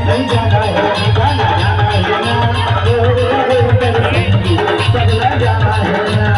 नहीं जाना है ठिकाना जाना है ना चला जाना है ना।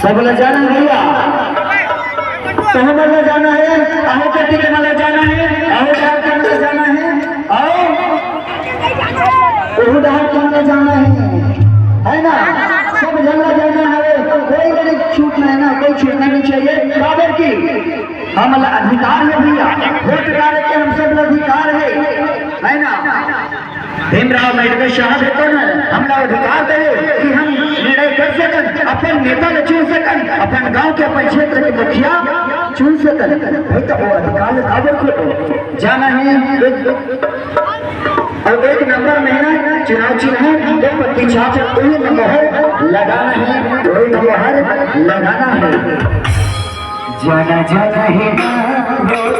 सब बोला जाना भैया कहाँ वाला जाना है आओ कटी के वाला जाना है आओ डाल के वाला जाना है आओ वो डाल के वाला जाना है ना सब जगह जाना है कोई गरीब छूटना है ना कोई छूटना नहीं चाहिए काबर की हम अधिकार है भैया वोट डाले के हम सब अधिकार है ना भीमराव अम्बेडकर साहब को ना हमला अधिकार दे कि हम निर्णय कर सकन अपन नेता ने चुन सकन अपन गांव के अपन क्षेत्र के मुखिया चुन सकन भाई तो वो अधिकार काबर को जाना है और एक नंबर महीना चुनाव चिन्ह दो पत्ती छाप कोई मोहर लगाना है कोई मोहर लगाना है जाना जाना है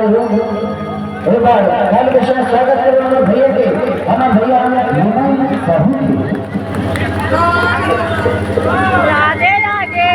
एक बार कल के साथ स्वागत करेंगे भैया के हमारे भैया राधे राधे।